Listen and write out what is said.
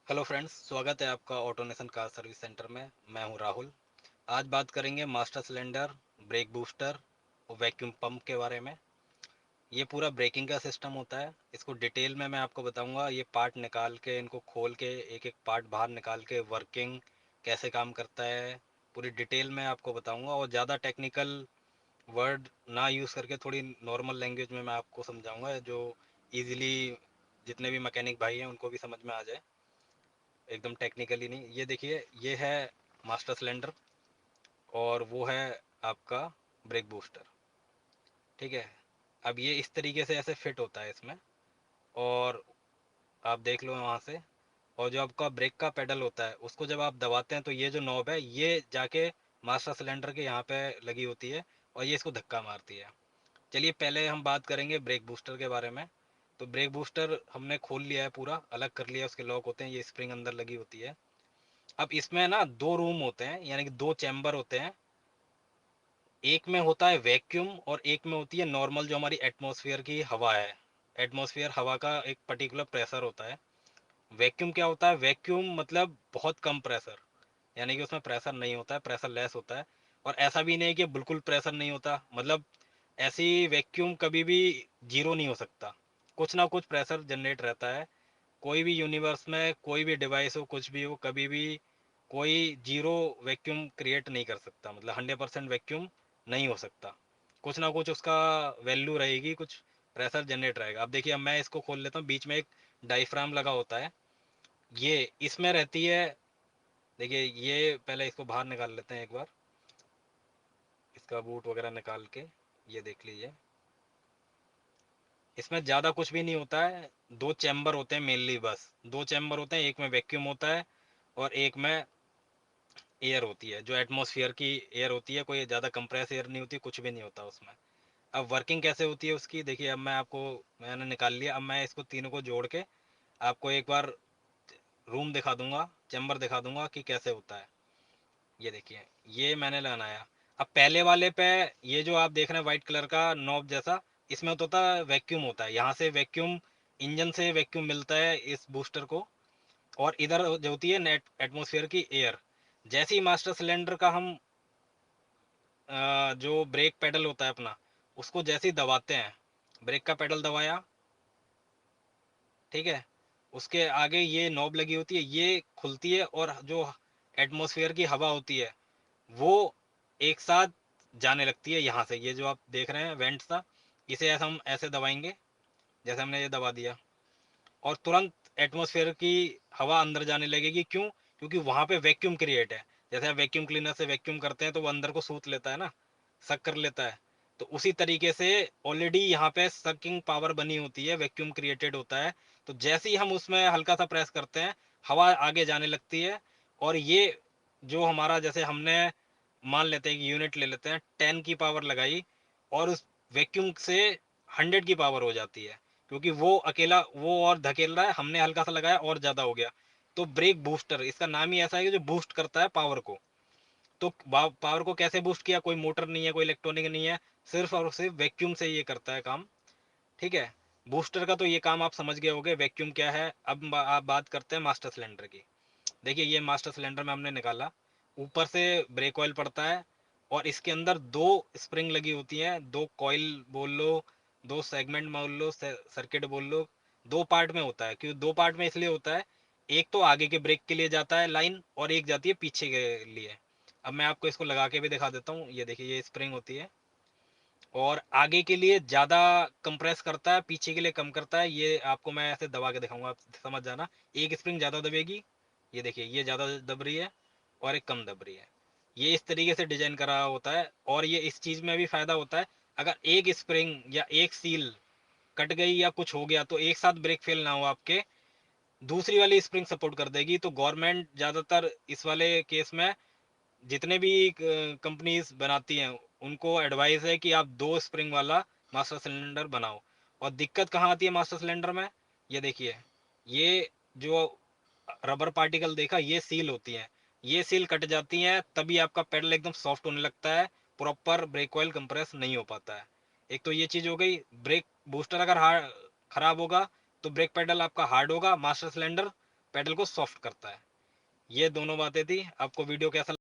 Hello friends, स्वागत है आपका ऑटोनेशन कार सर्विस सेंटर में। मैं हूं राहुल। आज बात करेंगे मास्टर सिलेंडर, ब्रेक बूस्टर और वैक्यूम पंप के बारे में। ये पूरा ब्रेकिंग का सिस्टम होता है। इसको डिटेल में मैं आपको बताऊंगा। ये पार्ट निकाल के, इनको खोल के, एक एक पार्ट बाहर निकाल के वर्किंग कैसे काम करता है पूरी डिटेल में आपको बताऊंगा। और ज़्यादा टेक्निकल वर्ड ना यूज़ करके थोड़ी नॉर्मल लैंग्वेज में मैं आपको समझाऊंगा, जो इजीली जितने भी मैकेनिक भाई हैं उनको भी समझ में आ जाए, एकदम टेक्निकली नहीं। ये देखिए, ये है मास्टर सिलेंडर और वो है आपका ब्रेक बूस्टर। ठीक है। अब ये इस तरीके से ऐसे फिट होता है इसमें, और आप देख लो वहाँ से। और जो आपका ब्रेक का पेडल होता है, उसको जब आप दबाते हैं तो ये जो नॉब है ये जाके मास्टर सिलेंडर के यहाँ पे लगी होती है और ये इसको धक्का मारती है। चलिए पहले हम बात करेंगे ब्रेक बूस्टर के बारे में। तो ब्रेक बूस्टर हमने खोल लिया है, पूरा अलग कर लिया है, उसके लॉक होते हैं, ये स्प्रिंग अंदर लगी होती है। अब इसमें ना दो रूम होते हैं, यानी कि दो चैम्बर होते हैं। एक में होता है वैक्यूम और एक में होती है नॉर्मल, जो हमारी एटमॉस्फेयर की हवा है। एटमॉस्फेयर हवा का एक पर्टिकुलर प्रेशर होता है। वैक्यूम क्या होता है? वैक्यूम मतलब बहुत कम प्रेशर, यानी कि उसमें प्रेशर नहीं होता है, प्रेशर लेस होता है। और ऐसा भी नहीं कि बिल्कुल प्रेशर नहीं होता, मतलब ऐसी वैक्यूम कभी भी जीरो नहीं हो सकता। कुछ ना कुछ प्रेशर जनरेट रहता है। कोई भी यूनिवर्स में कोई भी डिवाइस हो, कुछ भी हो, कभी भी कोई जीरो वैक्यूम क्रिएट नहीं कर सकता, मतलब 100% वैक्यूम नहीं हो सकता। कुछ ना कुछ उसका वैल्यू रहेगी, कुछ प्रेशर जनरेट रहेगा। अब देखिए, अब मैं इसको खोल लेता हूँ। बीच में एक डायफ्राम लगा होता है, ये इसमें रहती है। देखिए, ये पहले इसको बाहर निकाल लेते हैं एक बार, इसका बूट वगैरह निकाल के। ये देख लीजिए, इसमें ज़्यादा कुछ भी नहीं होता है। दो चैम्बर होते हैं मेनली, बस दो चैम्बर होते हैं। एक में वैक्यूम होता है और एक में एयर होती है, जो एटमॉस्फेयर की एयर होती है। कोई ज़्यादा कंप्रेस एयर नहीं होती, कुछ भी नहीं होता उसमें। अब वर्किंग कैसे होती है उसकी, देखिए। अब मैंने निकाल लिया। अब मैं इसको तीनों को जोड़ के आपको एक बार रूम दिखा दूंगा, चैम्बर दिखा दूंगा कि कैसे होता है। ये देखिए, ये मैंने लगाया। अब पहले वाले पे, ये जो आप देख रहे हैं व्हाइट कलर का नॉब जैसा, इसमें तो होता है वैक्यूम होता है। यहाँ से वैक्यूम, इंजन से वैक्यूम मिलता है इस बूस्टर को। और इधर जो होती है नेट एटमॉस्फेयर की एयर। जैसे ही मास्टर सिलेंडर का हम जो ब्रेक पेडल होता है अपना, उसको जैसे ही दबाते हैं, ब्रेक का पेडल दबाया, ठीक है, उसके आगे ये नॉब लगी होती है, ये खुलती है और जो एटमॉस्फेयर की हवा होती है वो एक साथ जाने लगती है यहाँ से। ये जो आप देख रहे हैं वेंट सा, इसे ऐसा हम ऐसे दबाएंगे, जैसे हमने ये दबा दिया, और तुरंत एटमॉस्फेयर की हवा अंदर जाने लगेगी। क्यों? क्योंकि वहां पे वैक्यूम क्रिएट है। जैसे आप वैक्यूम क्लीनर से वैक्यूम करते हैं तो वो अंदर को सूत लेता है ना, सक कर लेता है। तो उसी तरीके से ऑलरेडी यहाँ पे सकिंग पावर बनी होती है, वैक्यूम क्रिएटेड होता है। तो जैसे ही हम उसमें हल्का सा प्रेस करते हैं, हवा आगे जाने लगती है। और ये जो हमारा, जैसे हमने मान लेते हैं कि यूनिट ले लेते हैं, 10 की पावर लगाई, और उस वैक्यूम से 100 की पावर हो जाती है। क्योंकि वो अकेला वो और धकेल रहा है, हमने हल्का सा लगाया और ज्यादा हो गया। तो ब्रेक बूस्टर, इसका नाम ही ऐसा है कि जो बूस्ट करता है पावर को। तो पावर को कैसे बूस्ट किया? कोई मोटर नहीं है, कोई इलेक्ट्रॉनिक नहीं है, सिर्फ और सिर्फ वैक्यूम से ये करता है काम। ठीक है। बूस्टर का तो ये काम आप समझ गए होंगे, वैक्यूम क्या है। अब आप बात करते हैं मास्टर सिलेंडर की। देखिए, ये मास्टर सिलेंडर में हमने निकाला। ऊपर से ब्रेक ऑयल पड़ता है, और इसके अंदर दो स्प्रिंग लगी होती हैं, दो कॉइल बोल लो, दो सेगमेंट बोल लो, सर्किट बोल लो। दो पार्ट में होता है। क्यों दो पार्ट में इसलिए होता है? एक तो आगे के ब्रेक के लिए जाता है लाइन, और एक जाती है पीछे के लिए। अब मैं आपको इसको लगा के भी दिखा देता हूँ। ये देखिए, ये स्प्रिंग होती है, और आगे के लिए ज़्यादा कंप्रेस करता है, पीछे के लिए कम करता है। ये आपको मैं ऐसे दबा के दिखाऊंगा, आप समझ जाना। एक स्प्रिंग ज़्यादा दबेगी, ये देखिए, ये ज़्यादा दब रही है, और एक कम दब रही है। ये इस तरीके से डिजाइन करा होता है। और ये इस चीज़ में भी फायदा होता है, अगर एक स्प्रिंग या एक सील कट गई या कुछ हो गया, तो एक साथ ब्रेक फेल ना हो आपके, दूसरी वाली स्प्रिंग सपोर्ट कर देगी। तो गवर्नमेंट ज़्यादातर इस वाले केस में, जितने भी कंपनीज बनाती हैं, उनको एडवाइस है कि आप दो स्प्रिंग वाला मास्टर सिलेंडर बनाओ। और दिक्कत कहाँ आती है मास्टर सिलेंडर में? ये देखिए, ये जो रबर पार्टिकल देखा, ये सील होती हैं। ये सील कट जाती हैं, तभी आपका पेडल एकदम सॉफ्ट होने लगता है, प्रॉपर ब्रेक ऑयल कंप्रेस नहीं हो पाता है। एक तो ये चीज़ हो गई। ब्रेक बूस्टर अगर हार्ड खराब होगा तो ब्रेक पेडल आपका हार्ड होगा, मास्टर सिलेंडर पेडल को सॉफ्ट करता है। ये दोनों बातें थी। आपको वीडियो कैसा